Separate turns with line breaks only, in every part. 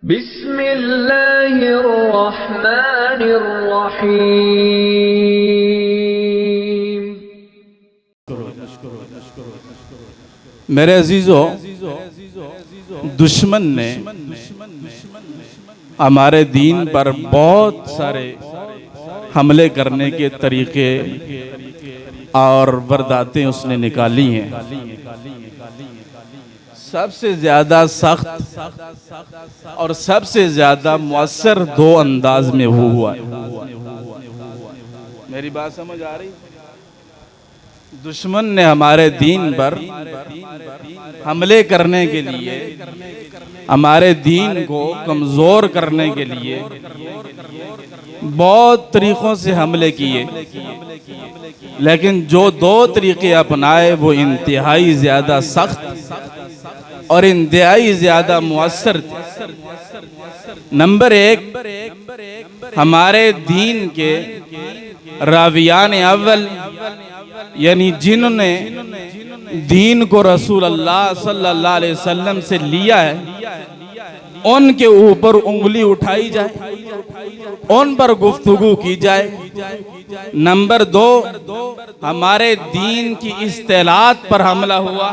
बिस्मिल्लाहिर्रहमानिर्रहीम।
मेरे अजीजों, दुश्मन ने हमारे दीन पर बहुत सारे हमले करने के तरीके और वारदातें उसने निकाली हैं। सबसे ज्यादा सख्त और सबसे ज्यादा मुअस्सर दो अंदाज में वो हुआ है। मेरी बात समझ आ रही? दुश्मन ने हमारे दीन पर हमले करने के लिए, हमारे दीन को कमजोर करने के लिए बहुत तरीकों से हमले किए, लेकिन जो दो तरीके अपनाए वो इंतहाई ज्यादा सख्त और इंतहाई ज्यादा मुअस्सर थे। नंबर एक, हमारे दीन के रावियान अव्वल यानी जिन्होंने दीन को रसूल अल्लाह सल्लल्लाहु अलैहि वसल्लम से लिया है, उनके ऊपर उंगली उठाई जाए, उन पर गुफ्तगू की जाए। नंबर दो, हमारे दीन की इस्तिलाहात पर हमला हुआ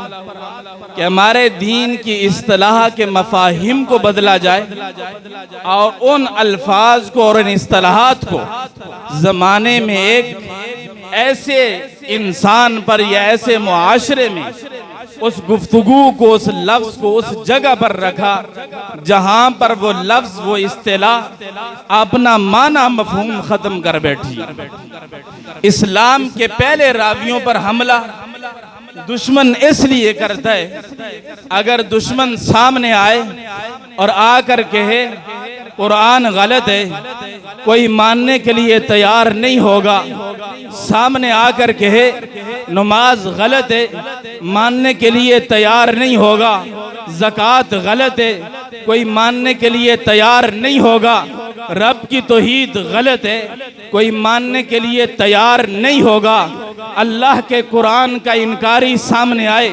कि हमारे दीन की इस्तिलाह के मफाहिम को बदला जाए और उन अल्फाज को और इन इस्तिलाहात को जमाने में एक ऐसे इंसान पर या ऐसे मुआशरे में उस गुफ्तगू को, उस लफ्ज को उस जगह पर रखा जहां पर वो लफ्ज, वो इस्तिलाह अपना माना मफहूम खत्म कर बैठी। इस्लाम के पहले रावियों पर हमला दुश्मन इसलिए करता है, अगर दुश्मन सामने आए और आकर कहे कुरान गलत है, कोई मानने के लिए तैयार नहीं होगा। सामने आकर कहे नमाज गलत है, मानने के लिए तैयार नहीं होगा। ज़कात गलत है, कोई मानने के लिए तैयार नहीं होगा। रब की तौहीद गलत है, कोई मानने के लिए तैयार नहीं होगा। अल्लाह के कुरान का इनकारी सामने आए,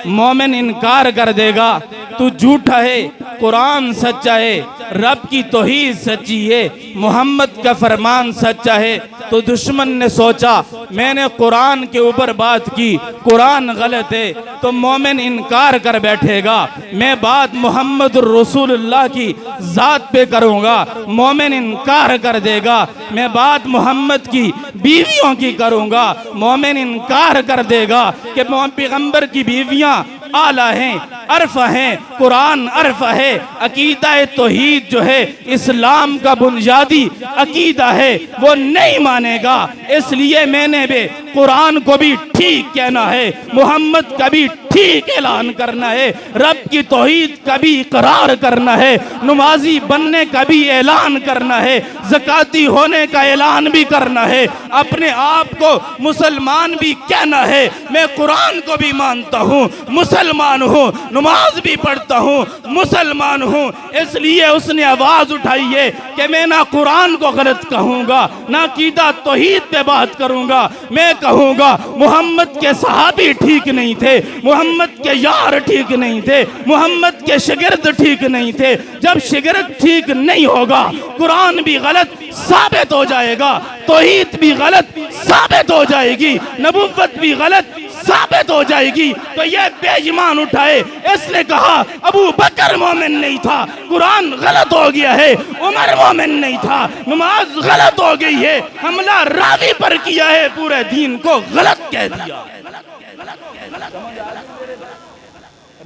मोमिन इनकार कर देगा, तू झूठा है, कुरान सच्चा है, रब की तौहीद सच्ची है, मोहम्मद का फरमान सच्चा है। तो दुश्मन ने सोचा मैंने कुरान के ऊपर बात की, कुरान गलत है, तो मोमिन इनकार कर बैठेगा। मैं बात मोहम्मद रसूलुल्लाह की जात पे करूंगा, मोमिन इनकार कर देगा। मैं बात मोहम्मद की बीवियों की करूंगा, मोमिन इनकार कर देगा कि पैगंबर की बीवियां आला हैं, अरफा हैं, कुरान अरफा है। अकीदा तौहीद जो है इस्लाम का बुनियादी अकीदा है, वो नहीं मानेगा। इसलिए मैंने भी कुरान को भी ठीक कहना है, मोहम्मद का भी ठीक ऐलान करना है, रब की तौहीद का भी इकरार करना है, नमाजी बनने का भी ऐलान करना है, ज़काती होने का ऐलान भी करना है, अपने आप को मुसलमान भी कहना है। मैं कुरान को भी मानता हूँ, मुसलमान हूँ, नमाज भी पढ़ता हूँ, मुसलमान हूँ। इसलिए उसने आवाज उठाई है कि मैं ना कुरान को गलत कहूँगा, ना अकीदा तौहीद पे बात करूँगा। मैं कहूँगा मोहम्मद के सहाबी ठीक नहीं थे, मोहम्मद के यार ठीक नहीं थे, मोहम्मद के शिगिर्द ठीक नहीं थे। जब शिगिर्द ठीक नहीं होगा, कुरान भी गलत साबित हो जाएगा, तौहीद भी गलत साबित हो जाएगी, नबुव्वत भी गलत साबित हो जाएगी। तो यह बेईमान उठाए, इसने कहा अबू बकर मोमिन नहीं था, कुरान गलत हो गया है, उमर मोमिन नहीं था, नमाज गलत हो गई है, हमला रावी पर किया है, पूरे दीन को गलत कह दिया।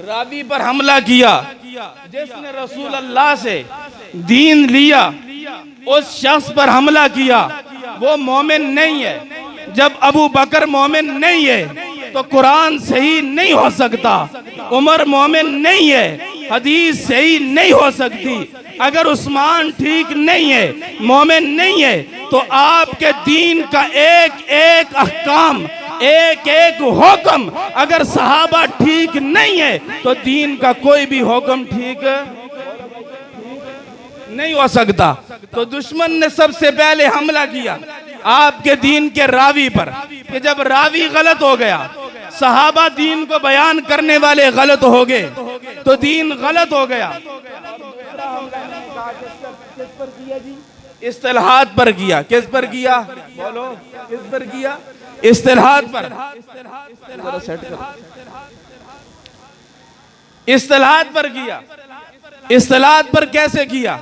रावी पर हमला किया, जिसने रसूल अल्लाह से दीन लिया उस शख्स पर हमला किया, वो मोमिन नहीं है। जब अबू बकर मोमिन नहीं है तो कुरान सही नहीं हो सकता, उमर मोमिन नहीं है, हदीस सही नहीं हो सकती। अगर उस्मान ठीक नहीं है, मोमिन नहीं है, तो आपके दीन का एक एक अहकाम, एक एक हुक्म अगर सहाबा ठीक नहीं है तो दीन का कोई भी हुक्म ठीक नहीं हो सकता। तो दुश्मन ने सबसे पहले हमला किया आपके दीन के रावी पर कि जब रावी गलत हो गया, सहाबा दीन को बयान करने वाले गलत हो गए, तो दीन गलत हो गया। किस पर किया जी? इस्तिलाहात पर किया। किस पर किया? बोलो, किस पर किया? इस्तिलाहात पर। इस्तिलाहात पर किया। इस्तिलाहात पर कैसे किया?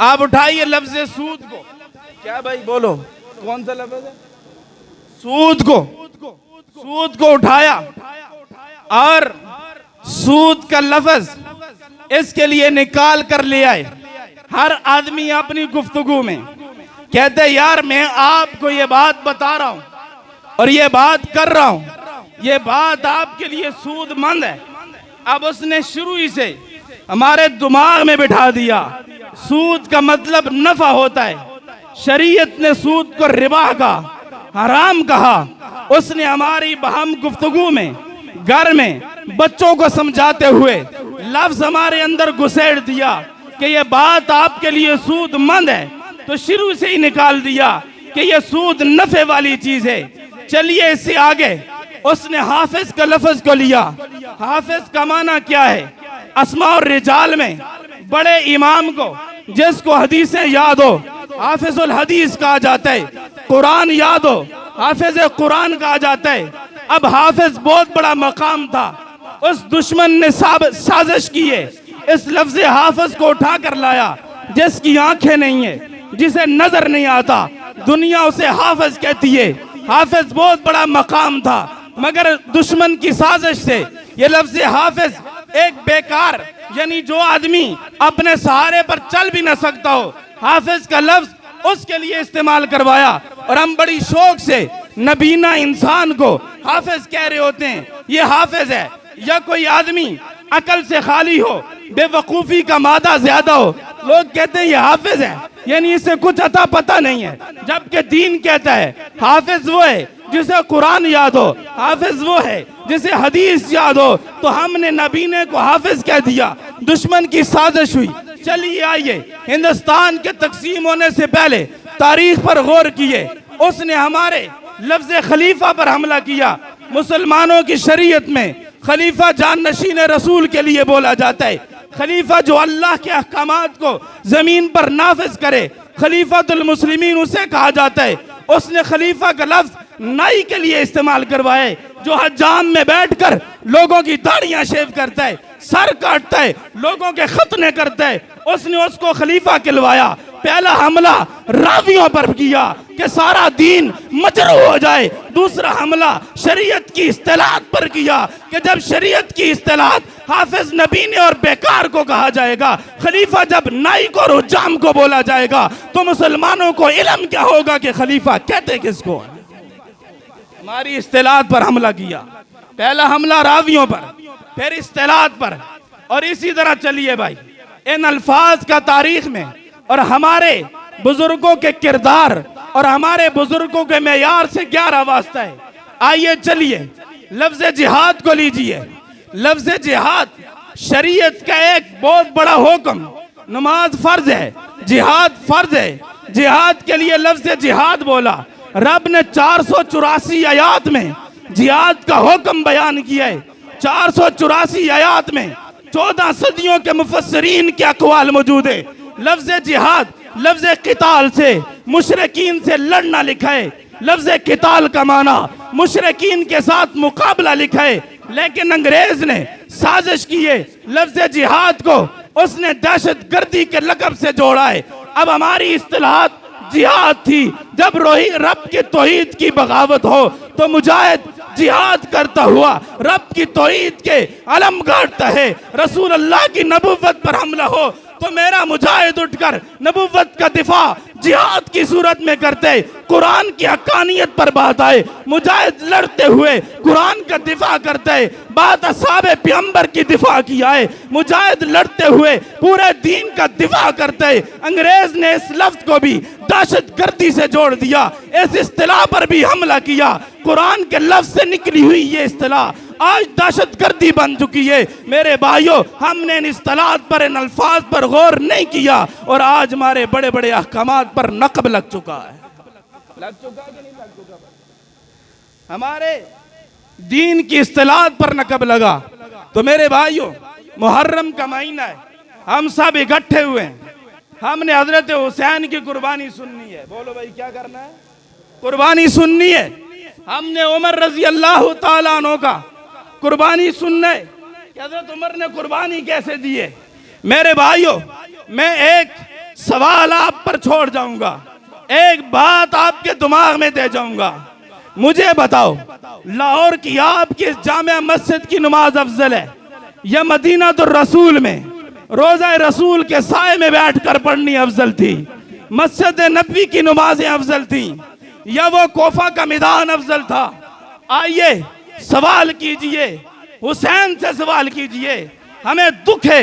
आप उठाइए लफ्ज सूद को। क्या भाई बोलो, कौन सा लफ्ज है? सूद को। सूद को उठाया और सूद का लफ्ज इसके लिए निकाल कर ले आए। हर आदमी अपनी गुफ्तगू में कहते यार मैं आपको ये बात बता रहा हूं और ये बात कर रहा हूं, ये बात आपके लिए सूदमंद है। अब उसने शुरू ही से हमारे दिमाग में बिठा दिया सूद का मतलब नफा होता है। शरीयत ने सूद को रिबा का हराम कहा। उसने हमारी बहम गुफ्तगू में घर में बच्चों को समझाते हुए लफ्ज हमारे अंदर घुसेड़ दिया कि ये बात आपके लिए सूदमंद है, तो शुरू से ही निकाल दिया कि ये सूद नफे वाली चीज है। चलिए इससे आगे उसने हाफिज का लफ्ज को लिया। हाफिज का माना क्या है? अस्मा और रिजाल में बड़े इमाम को जिसको हदीसें याद हो हाफिजुल हदीस कहा जाता है, कुरान याद हो हाफिज कुरान कहा जाता है। अब हाफिज बहुत बड़ा मकाम था। उस दुश्मन ने साजिश की है, इस लफ्ज हाफिज को उठा कर लाया जिसकी आंखें नहीं है, जिसे नजर नहीं आता, दुनिया उसे हाफिज कहती है। हाफिज बहुत बड़ा मकाम था, मगर दुश्मन की साजिश से ये लफ्ज हाफिज एक बेकार, यानी जो आदमी अपने सहारे पर चल भी न सकता हो, हाफिज का लफ्ज उसके लिए इस्तेमाल करवाया। और हम बड़ी शौक से नबीना इंसान को हाफिज कह रहे होते हैं, ये हाफिज है। या कोई आदमी अकल से खाली हो, बेवकूफी का मादा ज्यादा हो, लोग कहते हैं ये हाफिज है, यानी इसे कुछ अता पता नहीं है। जबकि दीन कहता है हाफिज वो है जिसे कुरान याद हो, हाफिज वो है जिसे हदीस याद हो। तो हमने नबीने को हाफिज कह दिया, दुश्मन की साजिश हुई। चलिए आइए हिंदुस्तान के तकसीम होने से पहले तारीख पर गौर किए। उसने हमारे लफ्ज खलीफा पर हमला किया। मुसलमानों की शरीयत में खलीफा जान नशीन रसूल के लिए बोला जाता है। खलीफा जो अल्लाह के अहकामात को जमीन पर नाफिज करे, खलीफातुल मुस्लिमीन उसे कहा जाता है। उसने खलीफा का लफ्ज नाई के लिए इस्तेमाल करवाए, जो हजाम में बैठकर लोगों की दाढ़ियां शेव करता है, सर काटता है, लोगों के खतने करता है। उसने उसको खलीफा कहलवाया। पहला हमला रावियों पर किया कि सारा दीन मजरू हो जाए। दूसरा हमला शरीयत की इस्तिलाहात पर किया कि जब शरीयत की इस्तिलाहात हाफिज नबीने और बेकार को कहा जाएगा, खलीफा जब नाई को और हुज्जाम को बोला जाएगा, तो मुसलमानों को इल्म क्या होगा कि खलीफा कहते किसको। हमारी इस्तिलाहात पर हमला किया। पहला हमला रावियों पर, फिर इस्तिलाहात पर, और इसी तरह चलिए भाई इन अल्फाज का तारीख में और हमारे बुजुर्गों के किरदार और हमारे बुजुर्गों के मेयार से क्या वास्ता है। आइए चलिए लफ्ज जिहाद को लीजिए। लफ्ज जिहाद शरीयत का एक बहुत बड़ा हुक्म। नमाज फर्ज है, जिहाद फर्ज है। जिहाद के लिए लफ्ज जिहाद बोला। रब ने 484 आयात में जिहाद का हुक्म बयान किया है। 484 आयात में 14 सदियों के मुफस्सिरीन के अक़वाल मौजूद है। लफ्ज जिहाद लफ्ज क़िताल से मुशरिकीन से लड़ना लिखा है। लफ्ज क़िताल का माना मुशरिकीन के साथ मुकाबला लिखा है, लेकिन अंग्रेज ने साजिश की है। लफ्ज जिहाद को उसने दहशत गर्दी के लक़ब से जोड़ा है। अब हमारी इस्तिलाहात जिहाद थी। जब रोही रब के तौहीद की बगावत हो तो मुजाहिद जिहाद करता हुआ रब की तौहीद के अलम गाड़ता है। रसूल अल्लाह की नबुव्वत पर हमला हो तो मेरा मुजाहिद उठकर नबुव्वत का दिफा जिहाद की सूरत में करते। कुरान की हक्कानियत पर बात आए, मुजाहिद लड़ते हुए कुरान का दिफा करते। बात असहाबे पैगंबर की दिफा की आए, मुजाहिद लड़ते हुए पूरे दीन का दिफा करते। अंग्रेज ने इस लफ्ज को भी दहशत गर्दी से जोड़ दिया, इस इस्तिलाह पर भी हमला किया। कुरान के लफ्ज से निकली हुई ये इस्तिलाह आज दहशत गर्दी बन चुकी है। मेरे भाइयों, हमने इन इस्तिलाहात पर, इन अल्फाज पर गौर नहीं किया और आज हमारे बड़े बड़े अहकामात पर नक़ब लग चुका है। लग चुका कि नहीं लग चुका? हमारे दीन की इस्तिलाहात पर नक़ब लगा। तो मेरे भाइयों, मुहर्रम का महीना है, हम सब इकट्ठे हुए हैं, हमने हजरत हुसैन की कुर्बानी सुननी है। बोलो भाई क्या करना है? कुर्बानी सुननी है। हमने उमर रजी अल्लाह ताला अन्हु का कुर्बानी सुनना है कि हजरत उमर ने कुर्बानी कैसे दी है। मेरे भाइयों, मैं एक सवाल आप पर छोड़ जाऊंगा, एक बात आपके दिमाग में दे जाऊंगा। मुझे बताओ, लाहौर की आपकी जामिया मस्जिद की नमाज अफजल है या मदीना तो रसूल में रोजा रसूल के साए में बैठकर पढ़नी अफजल थी? मस्जिद नबी की नमाजें अफजल थी या वो कोफा का मैदान अफजल था? आइए सवाल कीजिए, हुसैन से सवाल कीजिए। हमें दुख है,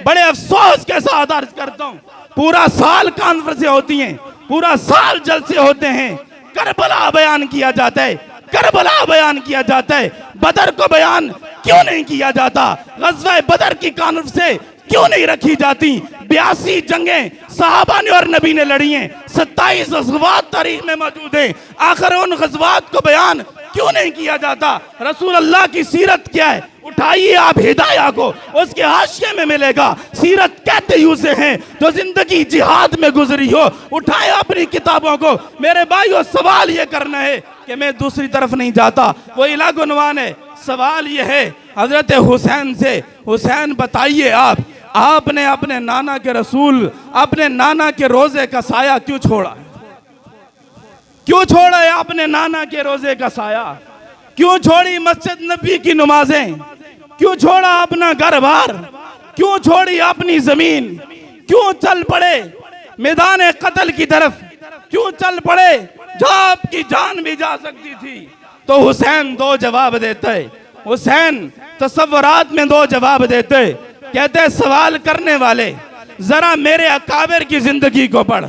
बड़े अफसोस के साथ अर्ज करता हूँ, पूरा साल कॉन्फ्रेंसें होती हैं, पूरा साल जलसे होते हैं, करबला बयान किया जाता है, करबला बयान किया जाता है, बदर को बयान क्यों नहीं किया जाता? गज़वा बदर की कॉन्फ्रेंसें क्यों नहीं रखी जाती? 82 जंगें सहाबा ने और नबी ने लड़ी हैं, 27 गज़वात तारीख में मौजूद हैं, आखिर उन गज़वात को बयान क्यों नहीं किया जाता? रसूल अल्लाह की सीरत क्या है? उठाइए आप हिदाया को, उसके हाशिए में मिलेगा। सीरत कहते ही उसे हैं जो जिंदगी जिहाद में गुजरी हो। उठाए अपनी किताबों को। मेरे भाइयों, सवाल ये करना है कि मैं दूसरी तरफ नहीं जाता, वो इलागुनवान है। सवाल ये है हजरत हुसैन से, हुसैन बताइए आपने अपने नाना के रसूल, अपने नाना के रोजे का साया क्यों छोड़ा? क्यों छोड़ा है आपने नाना के रोजे का साया? क्यों छोड़ी मस्जिद नबी की नमाजें? क्यों छोड़ा अपना घर बार? क्यों छोड़ी अपनी जमीन? क्यों चल पड़े मैदान कत्ल की तरफ? क्यों चल पड़े जहां आपकी जान भी जा सकती थी? तो हुसैन दो जवाब देते, हुसैन तसव्वुरात में दो जवाब देते। कहते सवाल करने वाले जरा मेरे अकाबिर की जिंदगी को पढ़,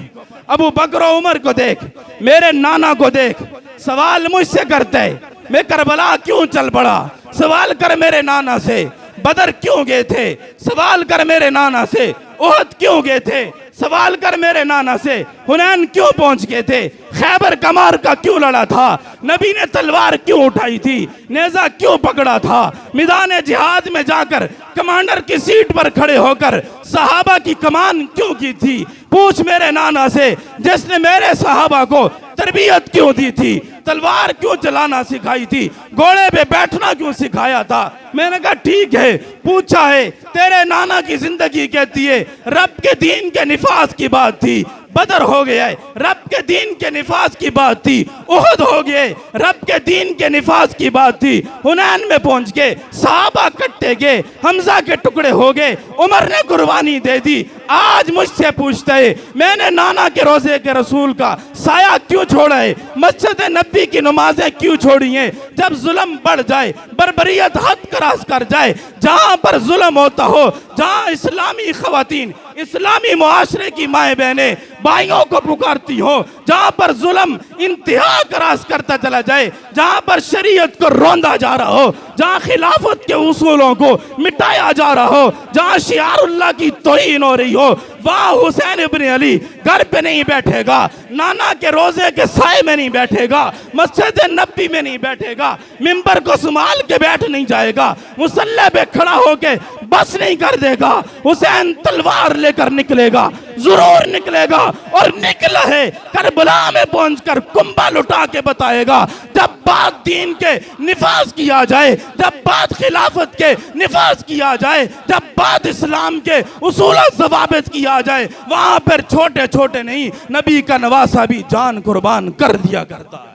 अबू बकर उमर को देख, मेरे नाना को देख। सवाल मुझसे करते है मैं करबला क्यों चल पड़ा? सवाल कर मेरे नाना से, बदर क्यों गए थे? सवाल कर मेरे नाना से, उहद क्यों गए थे? सवाल कर मेरे नाना से, हुनैन क्यों पहुंच गए थे? खैबर कमार का क्यों लड़ा था? नबी ने तलवार क्यों उठाई थी? नेजा क्यों पकड़ा था? मैदान जिहाद में जाकर कमांडर की सीट पर खड़े होकर सहाबा की कमान क्यों की थी? पूछ मेरे नाना से जिसने मेरे सहाबा को तरबियत क्यों दी थी? तलवार क्यों चलाना सिखाई थी? घोड़े पे बैठना क्यों सिखाया था? मैंने कहा ठीक है, पूछा है। तेरे नाना की जिंदगी कहती है रब के दीन के निफाज की बात थी, बदर हो गया है, रब के दीन के निफाज की बात थी। उहद हो गए, रब के दीन के निफाज की बात थी। हुनैन में पहुंच गए, सहाबा कट्टे गए, हमजा के टुकड़े हो गए, उमर ने कुर्बानी दे दी। आज मुझसे पूछते है मैंने नाना के रोजे के रसूल का साया क्यों छोड़ा है? मस्जिद नबी की नमाजें क्यों छोड़ी हैं? जब जुल्म बढ़ जाए, बर्बरियत हद क्रॉस कर जाए, जहां पर जुल्म होता हो, जहां इस्लामी खवातीन, इस्लामी मुआशरे की माए बहनें भाइयों को पुकारती हो, जहां पर जुल्म इंतहा क्रॉस करता चला जाए, जहां पर शरीयत को रोंदा जा रहा हो, जहां खिलाफत के उसूलों को मिटाया जा रहा हो, जहां शियारुल्लाह की तौहीन हो रही हो, वहां हुसैन इब्न अली घर पे नहीं बैठेगा, नाना के रोजे के साए में नहीं बैठेगा, मस्जिद नबी में नहीं बैठेगा, मिंबर को संभाल के बैठ नहीं जाएगा, मुसल्ले पे खड़ा होके बस नहीं कर देगा। हुसैन तलवार लेकर निकलेगा, जरूर निकलेगा, और निकला है करबला में पहुंचकर कुंभा लुटा के बताएगा। जब बात दीन के निफाज किया जाए, जब बात खिलाफत के निफाज किया जाए, जब बात इस्लाम के उसूल ज़वाबित किया जाए, वहां पर छोटे छोटे नहीं, नबी का नवासा भी जान कुर्बान कर दिया करता है।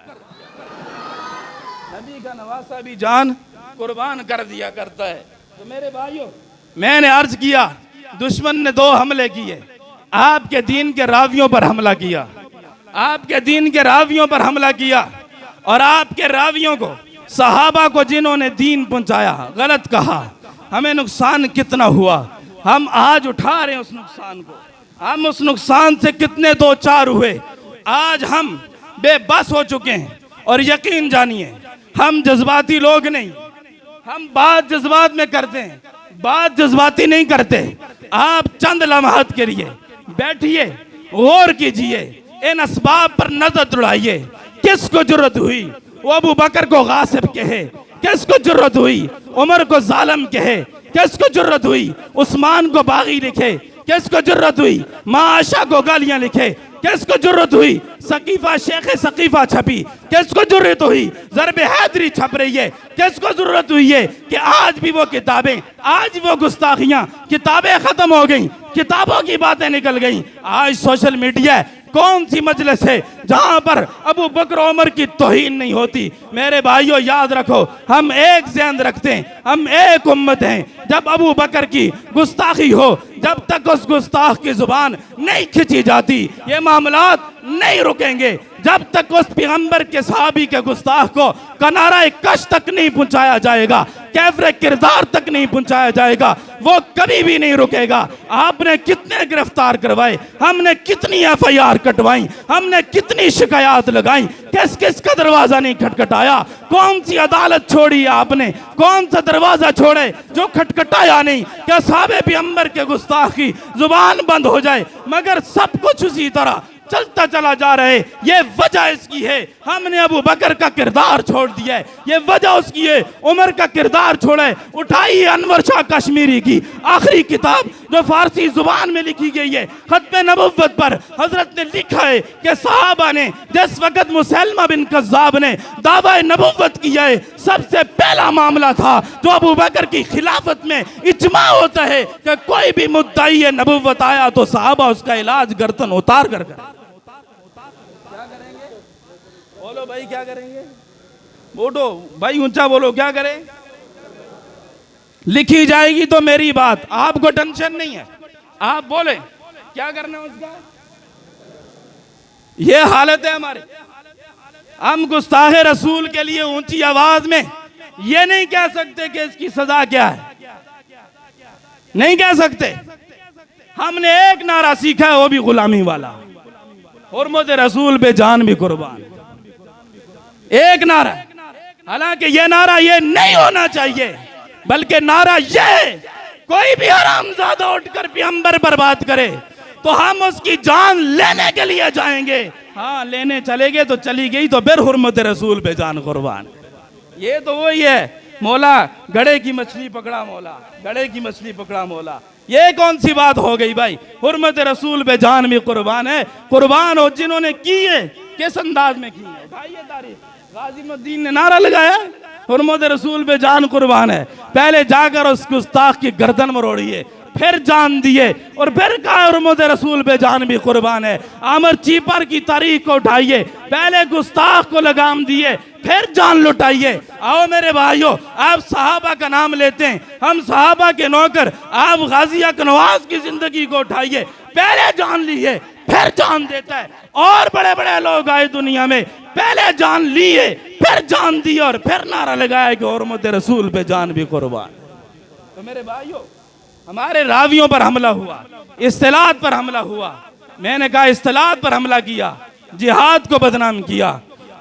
नबी का नवासा भी जान कुर्बान कर दिया करता है। तो मेरे भाइयों, मैंने अर्ज किया दुश्मन ने 2 हमले किए, आपके दीन के रावियों पर हमला किया, आपके दीन के रावियों पर हमला किया, और आपके रावियों को, सहाबा को जिन्होंने दीन पहुंचाया, गलत कहा। हमें नुकसान कितना हुआ, हम आज उठा रहे हैं उस नुकसान को। हम उस नुकसान से कितने 2-4 हुए, आज हम बेबस हो चुके हैं। और यकीन जानिए, हम जज्बाती लोग नहीं, हम बात जज्बात में करते हैं, बात जज्बाती नहीं करते। आप चंद लम्हात के लिए बैठिए, गौर कीजिए, इन असबाब पर नजर दौड़ाइए। किसको जरूरत हुई वो अबू बकर को गासिब कहे? किसको जरूरत हुई उमर को जालिम कहे?
किसको जुर्रत हुई उस्मान को बागी लिखे, किसको जुर्रत हुई माँ आशा को गालियां लिखे, किसको जुर्रत हुई सकीफा शेख सकीफा छपी, किसको जुर्रत हुई ज़रब हैदरी छप रही है, किसको जरूरत हुई है कि आज भी वो किताबें, आज वो गुस्ताखियां, किताबें खत्म हो गई, किताबों की बातें निकल गई। आज सोशल मीडिया कौन सी मजलिस है जहां पर अबू बकर उमर की तौहीन नहीं होती। मेरे भाइयों याद रखो, हम एक ज़हन रखते हैं, हम एक उम्मत हैं। जब अबू बकर की गुस्ताखी हो, जब तक उस गुस्ताख की जुबान नहीं खिंची जाती, ये मामलात नहीं रुकेंगे। जब तक उस पैगंबर के सहाबी के गुस्ताख को कनारा कश तक नहीं पहुंचाया जाएगा, कैफरे किरदार तक नहीं पहुंचाया जाएगा, वो कभी भी नहीं रुकेगा। आपने कितने गिरफ्तार करवाए, हमने कितनी FIR कटवाई, हमने कितनी शिकायत लगाई, किस किस का दरवाजा नहीं खटखटाया, कौन सी अदालत छोड़ी आपने, कौन सा दरवाजा छोड़े जो खटखटाया नहीं। क्या साहबे पैगंबर के गुस्ताखी जुबान बंद हो जाए, मगर सब कुछ उसी तरह चलता चला जा रहा है। ये वजह इसकी है, हमने अबू बकर का किरदार छोड़ दिया है। ये वजह उसकी है, उमर का किरदार छोड़ा है। उठाइए अनवर शाह कश्मीरी की आखिरी किताब जो फारसी जुबान में लिखी गई है, खत्मे नबुव्वत पर हजरत ने लिखा है कि सहाबा ने जिस वक्त मुसैलमा बिन कज़्ज़ाब ने दावा नबुव्वत किया है, सबसे पहला मामला था जो अबू बकर की खिलाफत में इज्मा होता है कि कोई भी मुद्दाई नबुव्वत आया तो सहाबा उसका इलाज गर्दन उतार कर करें। बोलो भाई क्या करेंगे, बोलो भाई ऊंचा बोलो क्या करें। लिखी जाएगी तो मेरी बात, आपको टेंशन नहीं है, आप बोले क्या करना है उसका। ये हालत है हमारी। हम गुस्ताखे रसूल के लिए ऊंची आवाज में ये नहीं कह सकते कि इसकी सजा क्या है, नहीं कह सकते। हमने एक नारा सीखा है, वो भी गुलामी वाला, हुर्मत रसूल पे जान भी कुर्बान। एक नारा, हालांकि ये नारा ये नहीं होना चाहिए, बल्कि नारा ये कोई भी हरामजादा उठकर पैगंबर बर्बाद करे तो हम उसकी जान लेने के लिए जाएंगे। हाँ लेने चले गए तो चली गई, तो फिर हुर्मत रसूल पे जान कुर्बान। ये तो वही है, मौला गड़े की मछली पकड़ा मौला, गड़े की मछली पकड़ा मौला। ये कौन सी बात हो गई भाई, हुर्मत रसूल पे जान भी कुर्बान है। कुर्बान हो जिन्होंने की है, किस अंदाज में की है, उठाइए तारीफ। गाज़ीमुद्दीन ने नारा लगाया हुर्मत रसूल पे जान कुर्बान है, पहले जाकर उस गुस्ताख की गर्दन मरोड़िए, फिर जान दिए और फिर कहा हुर्मत रसूल पे जान भी कुर्बान है। आमर चीपर की तारीख को उठाइए, पहले गुस्ताख को लगाम दिए, फिर जान लुटाइए। आओ मेरे भाइयों, आप सहाबा का नाम लेते हैं, हम सहाबा के नौकर, आप गाजी अकनवास की जिंदगी को उठाइए, पहले जान लिए फिर जान देता है। और बड़े बड़े लोग आए दुनिया में, पहले जान लिए फिर जान दी और फिर नारा लगाया कि हुर्मत रसूल पे जान भी कुर्बान। तो मेरे भाइयों, हमारे रावियों पर हमला हुआ, इस्तिलात पर हमला हुआ। मैंने कहा इस्तिलात पर हमला किया, जिहाद को बदनाम किया,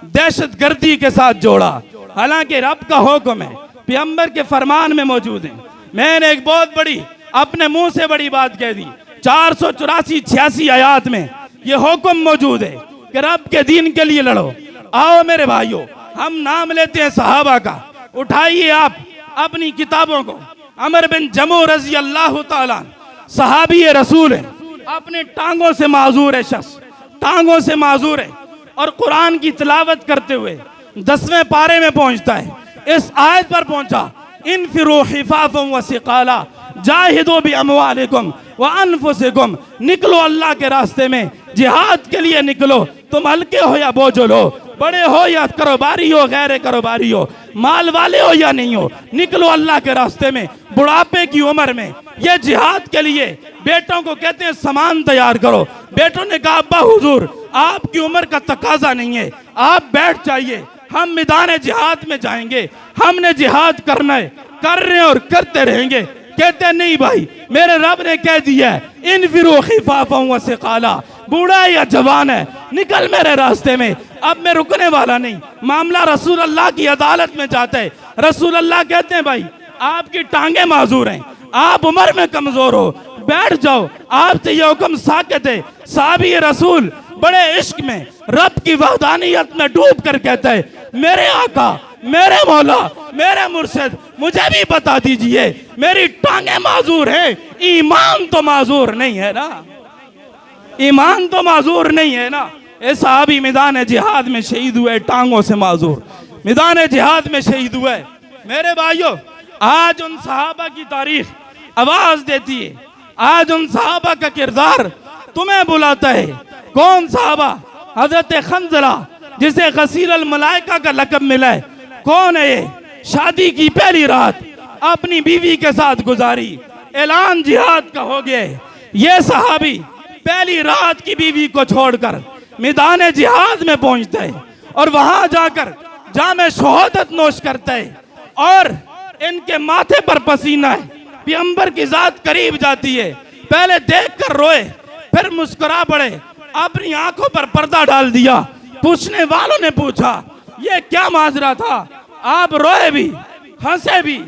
दहशत गर्दी के साथ जोड़ा, हालांकि रब का हुक्म है, पैगंबर के फरमान में मौजूद है। मैंने एक बहुत बड़ी अपने मुंह से बड़ी बात कह दी, 484-86 आयात में ये हुक्म मौजूद है कि रब के दीन के लिए लड़ो। आओ मेरे भाइयों, हम नाम लेते हैं सहाबा का, उठाइए आप अपनी किताबों को। अमर बिन जमू रजी अल्लाह ताला सहाबी रसूल है, अपने टांगों से माजूर है, शख्स टांगों से माजूर है, और कुरान की तिलावत करते हुए 10वें पारे में पहुंचता है। इस आयत पर पहुंचा, इनफिरू हिफाफन व सिकाला जाहिदू बि अमवालिकुम व अनफुसिकुम, निकलो अल्लाह के रास्ते में, जिहाद के लिए निकलो, तुम हल्के हो या बोझल हो, बड़े हो या कारोबारी हो गैर कारोबारी हो, माल वाले हो या नहीं हो, निकलो अल्लाह के रास्ते में। बुढ़ापे की उम्र में ये जिहाद के लिए बेटों को कहते हैं सामान तैयार करो। बेटों ने कहा अब्बा हुजूर आपकी उम्र का तकाजा नहीं है, आप बैठ जाइए, हम मैदान जिहाद में जाएंगे, हमने जिहाद करना है, कर रहे हैं और करते रहेंगे। कहते नहीं भाई, मेरे रब ने कह दिया है इनफिरू खिफाफन व सिकाला, बूढ़ा या जवान है निकल मेरे रास्ते में, अब मैं रुकने वाला नहीं। मामला रसूल अल्लाह की अदालत में जाता है, रसूल अल्लाह कहते हैं भाई आपकी टांगे माजूर हैं, आप उम्र में कमजोर हो, बैठ जाओ, आपसे ये हुक्म साकित है। साहबी रसूल बड़े इश्क में रब की वहदानियत में डूब कर कहता है मेरे आका मेरे मौला, मेरे मुर्शिद, मुझे भी बता दीजिए, मेरी टांगे माजूर है, ईमान तो माजूर नहीं है ना, ईमान तो माजूर नहीं है ना। ये साहबी मैदान जिहाद में शहीद हुए, टांगों से माजूर, मैदान जिहाद में शहीद हुए। मेरे भाइयों, आज उन सहाबा की तारीख आवाज देती है, आज उन सहाबा का किरदार तुम्हें बुलाता है। कौन सहाबा? हजरत खंजला, जिसे गसील अल मलाइका का लक़ब मिला है, कौन है ये? शादी की पहली रात अपनी बीवी के साथ गुजारी, ऐलान जिहाद का हो गया। ये सहाबी पहली रात की बीवी को छोड़कर मैदान जिहाद में पहुंचता है और वहां जाकर जामे शहादत नोश करता है, और इनके माथे पर पसीना है। पैगंबर की जात करीब जाती है, पहले देखकर रोए, फिर मुस्कुरा पड़े, अपनी आंखों पर पर्दा डाल दिया। पूछने वालों ने पूछा, ये क्या माजरा था? आप रोए भी, हंसे भी,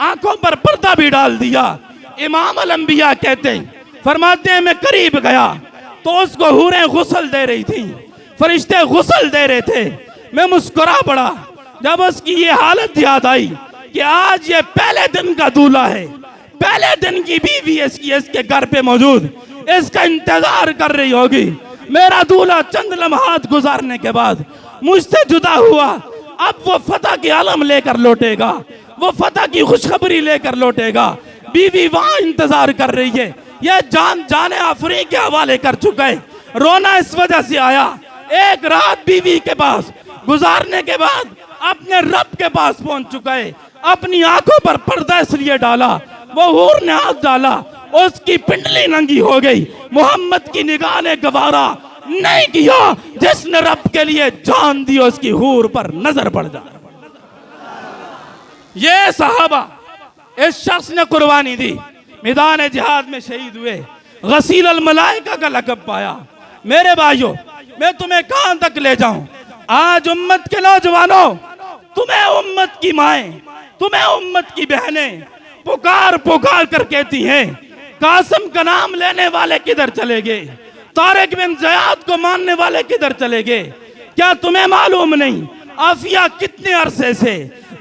आंखों पर पर्दा भी डाल दिया। इमाम अल अंबिया कहते हैं, फरमाते हैं, मैं करीब गया तो उसको हूरें गुस्ल दे रही थी, फरिश्ते गुस्ल दे रहे थे। मैं मुस्कुरा पड़ा जब उसकी ये हालत याद आई कि आज ये पहले दिन का दूल्हा है, पहले दिन की बीवी इसके घर पे मौजूद, इसका इंतजार कर रही होगी। मेरा दूल्हा चंद लम्हात गुजारने के बाद मुझसे जुदा हुआ, अब वो फतह की आलम लेकर लौटेगा, वो फतह की खुशखबरी लेकर लौटेगा। बीवी वहां इंतजार कर रही है, यह जाने आफरी के हवाले कर चुका है। रोना इस वजह से आया, एक रात बीवी के पास गुजारने के बाद अपने रब के पास पहुंच चुका है। अपनी आंखों पर पर्दा इसलिए डाला, वो हूर ने हाथ डाला, उसकी पिंडली नंगी हो गई। मोहम्मद की निगाह ने गवारा नहीं किया, जिसने रब के लिए जान दी उसकी हूर पर नजर पड़ जाए। ये सहाबा इस शख्स ने कुर्बानी दी, मैदान जिहाद में शहीद हुए, गसील अल मलाइका का लक़ब पाया। मेरे भाइयों, मैं तुम्हें कहां तक ले जाऊं? आज उम्मत के नौजवानों, तुम्हें उम्मत की माएं, तुम्हें उम्मत की बहनें पुकार पुकार कर कहती हैं, कासिम का नाम लेने वाले किधर चले गए? तारिक बिन ज़ियाद को मानने वाले किधर चले गए? क्या तुम्हें मालूम नहीं आफिया कितने अरसे से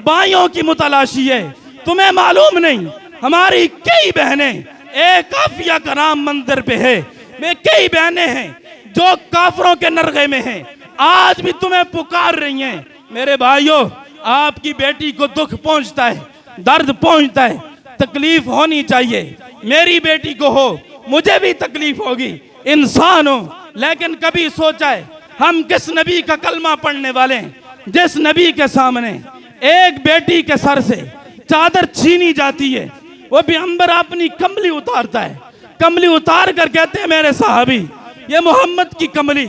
बाइयों की मुतलाशी है? तुम्हें मालूम नहीं हमारी कई बहनें, एक आफिया का नाम मंदिर पे है, में कई बहनें हैं जो काफरों के नरगे में हैं, आज भी तुम्हें पुकार रही हैं। मेरे भाइयों, आपकी बेटी को दुख पहुंचता है, दर्द पहुंचता है, तकलीफ होनी चाहिए। मेरी बेटी को हो, मुझे भी तकलीफ होगी, इंसान हो। लेकिन कभी सोचा है हम किस नबी का कलमा पढ़ने वाले हैं, जिस नबी के सामने एक बेटी के सर से चादर छीनी जाती है, वो पैगंबर अपनी कमली उतारता है, कमली उतार कर कहते हैं, मेरे साहबी ये मोहम्मद की कमली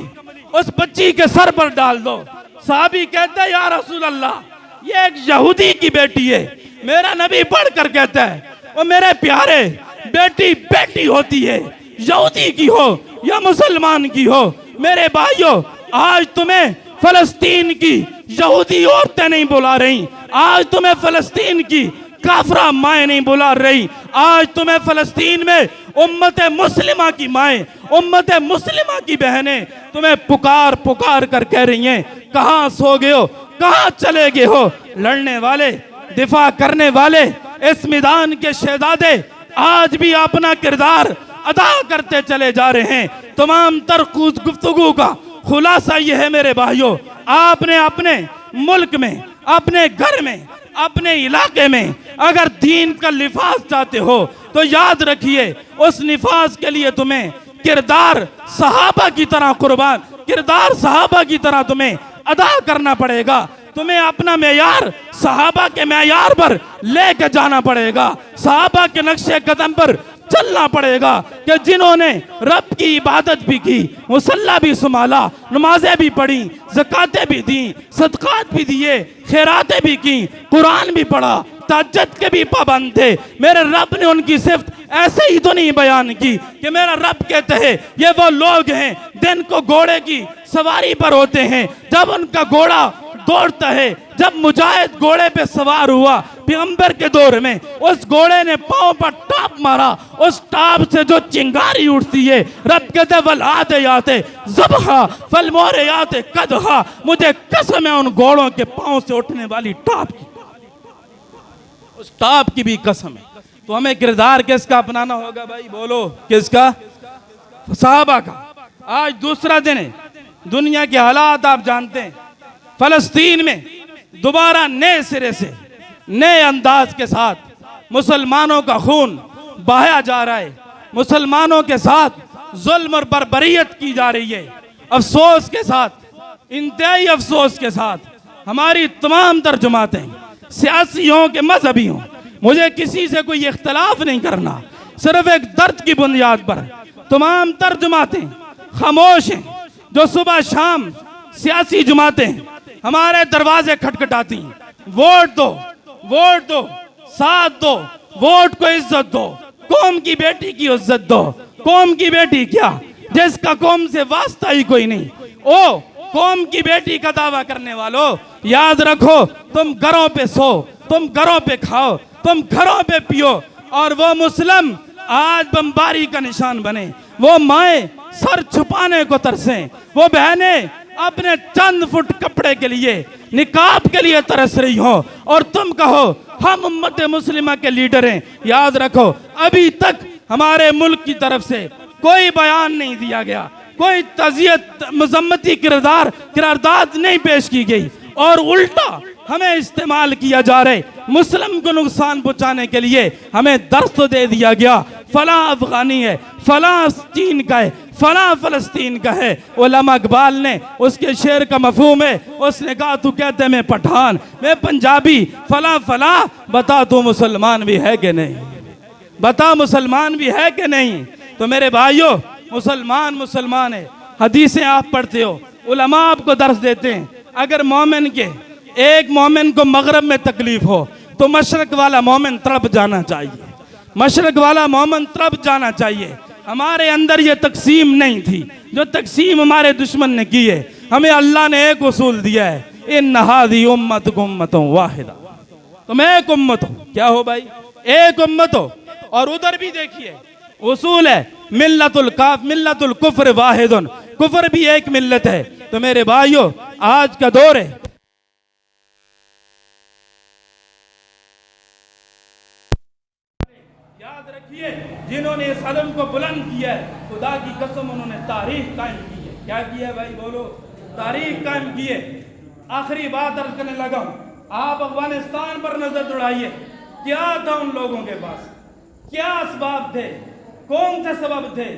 उस बच्ची के सर पर डाल दो। साहबी कहते हैं, या रसूल अल्लाह, ये एक यहूदी की बेटी है। मेरा नबी पढ़ कर कहता है, वो मेरे प्यारे, बेटी बेटी होती है, यहूदी की हो या मुसलमान की हो। मेरे भाइयों, आज तुम्हें फलस्तीन की यहूदी औरतें नहीं बुला रही, आज तुम्हें फलस्तीन की काफरा माएँ नहीं बुला रही, आज तुम्हें फलस्तीन में उम्मत मुस्लिमा की माएँ, उम्मत मुस्लिमा की बहनें तुम्हें पुकार पुकार कर कह रही हैं, कहाँ सो गए हो, कहाँ चले गए हो? लड़ने वाले, दिफा करने वाले, इस मैदान के शहजादे आज भी अपना किरदार अदा करते चले जा रहे हैं। तमाम तर गुफ्तगू का खुलासा यह है मेरे भाइयों, आपने अपने मुल्क में, अपने घर में, अपने इलाके में अगर दीन का लिफाज चाहते हो तो याद रखिए, उस लिफाज के लिए तुम्हें किरदार सहाबा की तरह कुर्बान, किरदार सहाबा की तरह तुम्हें अदा करना पड़ेगा। तुम्हें अपना मेयार सहाबा के मेयार पर लेके जाना पड़ेगा, सहाबा के नक्शे कदम पर चलना पड़ेगा, कि जिन्होंने रब की इबादत भी की, मुसल्ला भी संभाला, नमाजें भी पढ़ी, ज़कातें भी दी, सदकात भी दिए, खैरातें भी की, कुरान भी पढ़ा, तहज्जुद के भी पाबंद थे। मेरे रब ने उनकी सिर्फ ऐसे ही तो नहीं बयान की कि मेरा रब कहते हैं ये वो लोग हैं दिन को घोड़े की सवारी पर होते हैं, जब उनका घोड़ा दौड़ता है। जब मुजाहिद घोड़े पे सवार हुआ पैगंबर के दौर में, उस घोड़े ने पांव पर टाप मारा, उस टाप से जो चिंगारी उठती है, रब कहते वल आते याते ज़बहा फल मोरे याते कदहा, मुझे कसम है उन घोड़ों के पांव से उठने वाली टाप की, उस टाप की भी कसम है। तो हमें किरदार किसका अपनाना होगा भाई, बोलो किसका? सहाबा का। आज दूसरा दिन है, दुनिया के हालात आप जानते हैं। फलस्तीन में दोबारा नए सिरे से नए अंदाज के साथ मुसलमानों का खून बहाया जा रहा है, मुसलमानों के साथ जुल्म और बर्बरियत की जा रही है। अफसोस के साथ, इंतहाई अफसोस के साथ हमारी तमाम तर्जुमातें, सियासी हों के मजहबी हों, मुझे किसी से कोई इख्तलाफ नहीं करना, सिर्फ एक दर्द की बुनियाद पर तमाम तर्जुमातें खामोश हैं। जो सुबह शाम सियासी जमातें हमारे दरवाजे खटखटाती, वोट दो, वोट दो, साथ दो, वोट को इज्जत दो, कौम की बेटी की इज्जत दो। कौम की बेटी क्या, जिसका कौम से वास्ता ही कोई नहीं, ओ कौम की बेटी का दावा करने वालों, याद रखो तुम घरों पे सो, तुम घरों पे खाओ, तुम घरों पे पियो, और वो मुस्लिम आज बमबारी का निशान बने, वो माए सर छुपाने को तरसें, वो बहनें अपने चंद फुट कपड़े के लिए, निकाब के लिए तरस रही हो, और तुम कहो हम उम्मत मुस्लिमा के लीडर हैं। याद रखो अभी तक हमारे मुल्क की तरफ से कोई बयान नहीं दिया गया, कोई तज़ियत मजम्मती किरदार नहीं पेश की गई, और उल्टा हमें इस्तेमाल किया जा रहा है मुस्लिम को नुकसान पहुंचाने के लिए। हमें दर्स तो दे दिया गया फला अफगानी है, फला चीन का है, फला फलस्तीन का है। उलमा इकबाल ने उसके शेर का मफहूम है, उसने कहा तू कहते मैं पठान, मैं पंजाबी, फला फला, बता तू मुसलमान भी है कि नहीं, बता मुसलमान भी है कि नहीं। तो मेरे भाइयों, मुसलमान मुसलमान है। हदीसें आप पढ़ते हो, उलमा आपको दर्स देते हैं। अगर मोमिन के एक मोमिन को मगरब में तकलीफ हो तो मशरक वाला मोमिन तड़प जाना चाहिए, मशरक वाला मोमिन तड़प जाना चाहिए। हमारे अंदर ये तकसीम नहीं थी, जो तकसीम हमारे दुश्मन ने की है। हमें अल्लाह ने एक उसूल दिया है, इन हादी उम्मतकुम उम्मतुन वाहिदा, तुम एक उम्मत हो। क्या हो भाई? एक उम्मत हो। और उधर भी देखिए उसूल है मिल्लतुल कुफ्र वाहिदुन, कुफ्र भी एक मिल्लत है। तो मेरे भाइयों, आज का दौर है, याद रखिए जिन्होंने इस अलम को बुलंद किया है, खुदा की कसम उन्होंने तारीख कायम की है। क्या किया है भाई, बोलो? तारीख कायम की है। आखिरी बात अर्ज करने लगा हूं, आप अफगानिस्तान पर नजर दौड़ाइए, क्या था उन लोगों के पास, क्या असबाब थे, कौन से सबब थे।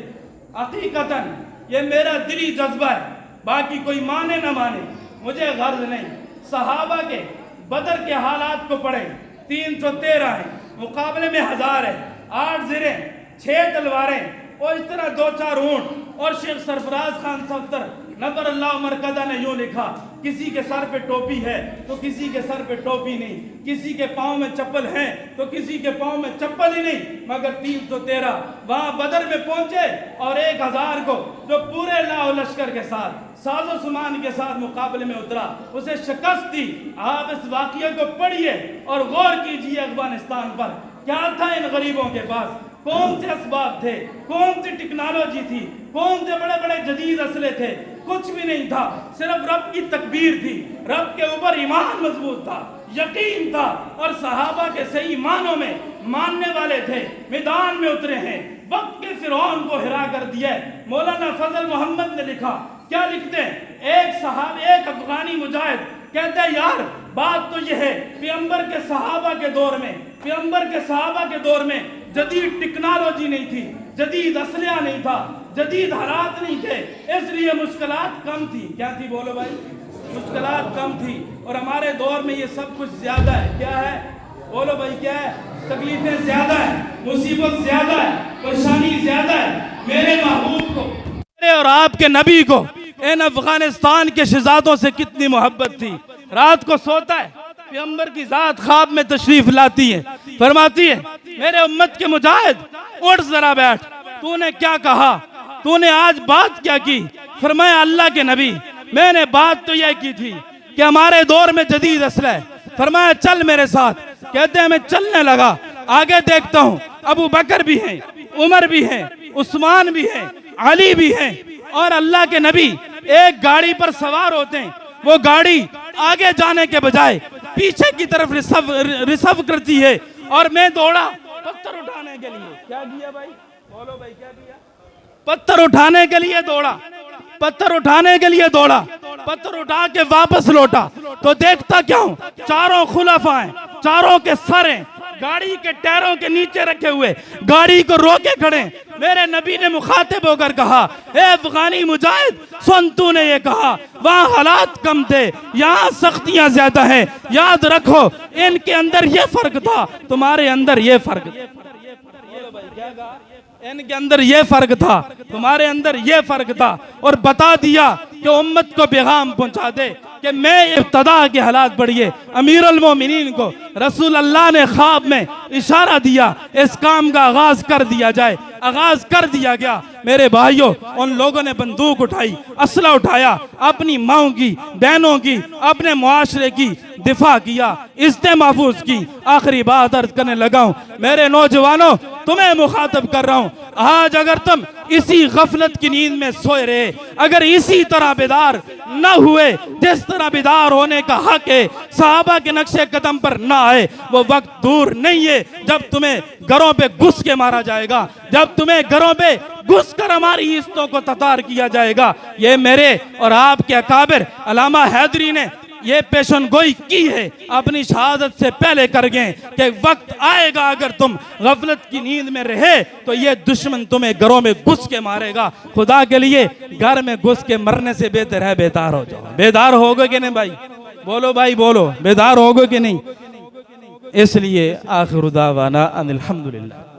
हकीकतन ये मेरा दिली जज्बा है, बाकी कोई माने ना माने मुझे गर्ज नहीं। सहाबा के बदर के हालात को पढ़े, 313 है, मुकाबले में 1000 है, 8 ज़िरें, 6 तलवारें, और इस तरह 2-4 ऊंट। और शेख सरफराज खान सफ्तर नबर अल्लाह मरकदा ने यूं लिखा, किसी के सर पे टोपी है तो किसी के सर पे टोपी नहीं, किसी के पाँव में चप्पल है तो किसी के पाँव में चप्पल ही नहीं, मगर 313 वहां बदर में पहुंचे और 1000 को जो पूरे लाओ लश्कर के साथ साजो सामान के साथ मुकाबले में उतरा, उसे शिकस्त दी। आप इस वाक़िया को पढ़िए और गौर कीजिए अफगानिस्तान पर क्या था इन गरीबों के पास, कौन से असबाब थे, कौन सी टेक्नोलॉजी थी, कौन से बड़े बड़े जदीद असले थे। कुछ भी नहीं था, सिर्फ रब की तकबीर थी, रब के ऊपर ईमान मजबूत था, यकीन था, और सहाबा के सही मानों में मानने वाले थे। मैदान में उतरे हैं, वक्त के फिरौन को हिरा कर दिया। मौलाना फजल मोहम्मद ने लिखा, क्या लिखते हैं, एक अफगानी मुजाहिद कहते हैं यार बात तो यह है, पैगंबर के सहाबा के दौर में, पैगंबर के सहाबा के दौर में जदीद टेक्नोलॉजी नहीं थी, जदीद असलिया नहीं था, जदीद हालात नहीं थे, इसलिए मुश्किलात कम थी। क्या थी बोलो भाई? मुश्किलात कम थी। और हमारे दौर में ये सब कुछ ज्यादा है। क्या है बोलो भाई? क्या है? तकलीफें ज्यादा है, मुसीबत ज्यादा है, परेशानी ज्यादा है। मेरे महबूब को, मेरे और आपके नबी को इन अफगानिस्तान के शहजादों से कितनी मोहब्बत थी। रात को सोता है, पैगंबर की जात ख्वाब में तशरीफ लाती है, फरमाती है मेरे उम्मत के मुजाहिद उठ जरा बैठ, तूने क्या कहा, तूने आज बात क्या की। फरमाया अल्लाह के नबी मैंने बात तो यह की थी, कि हमारे दौर में जदीद असला है। फरमाया चल मेरे साथ। कहते हैं मैं चलने लगा, आगे देखता हूं अबू बकर भी हैं, उमर भी हैं, उस्मान भी हैं, अली भी हैं, और अल्लाह के नबी एक गाड़ी पर सवार होते हैं। वो गाड़ी आगे जाने के बजाय पीछे की तरफ रिसर्व करती है, और मैं दौड़ा पत्थर उठाने के लिए। क्या किया भाई? बोलो भाई क्या किया? पत्थर उठाने के लिए दौड़ा, पत्थर उठाने के लिए दौड़ा, पत्थर उठा के वापस लौटा तो देखता क्या हूं, चारों खुलफा हैं, चारों के सर हैं, गाड़ी के टायरों के नीचे रखे हुए, गाड़ी को रोके खड़े। मेरे नबी ने मुखातिब होकर कहा, ए अफगानी मुजाहिद, सुन तूने ये कहा, वहां हालात कम थे, यहाँ सख्तियां ज्यादा हैं, याद रखो इनके अंदर ये फर्क था, तुम्हारे अंदर ये फर्क, इनके अंदर ये फर्क था, तुम्हारे अंदर ये फर्क था। और बता दिया कि उम्मत को पैगाम पहुंचा दे कि मैं इब्तदा के हालात बढ़िए। अमीरुल मोमिनीन को रसूल अल्लाह ने ख्वाब में इशारा दिया, इस काम का आगाज कर दिया जाए। आगाज कर दिया गया। मेरे भाइयों, उन लोगों ने बंदूक उठाई, असला उठाया, अपनी माओं की, बहनों की, अपने मुआशरे की दिफा किया, इज्जत महफूज की। आखिरी बात अर्ज करने लगा हूं, मेरे नौजवानों, तुम्हें मुखातब कर रहा हूं। आज अगर तुम इसी गफलत की नींद में सोए रहे, अगर इसी तरह बेदार न हुए जिस तरह बेदार होने का हक है, सहाबा के नक्शे कदम पर न आए, वो वक्त दूर नहीं है जब तुम्हें घरों पे घुस के मारा जाएगा, जब तुम्हें घरों पे घुस कर हमारी हिस्सों को ततार किया जाएगा। ये मेरे और आपके अकाबिर अल्लामा हैदरी ने ये पेशन गोई की है, अपनी शहादत से पहले कर गए कि वक्त आएगा अगर तुम गफलत की नींद में रहे तो ये दुश्मन तुम्हें घरों में घुस के मारेगा। खुदा के लिए घर में घुस के मरने से बेहतर है बेदार हो जाओ। बेदार होगे कि नहीं भाई? बोलो भाई बोलो, बेदार होगे कि नहीं? इसलिए आखिर दावाना अनिल हम्दुलिल्लाह।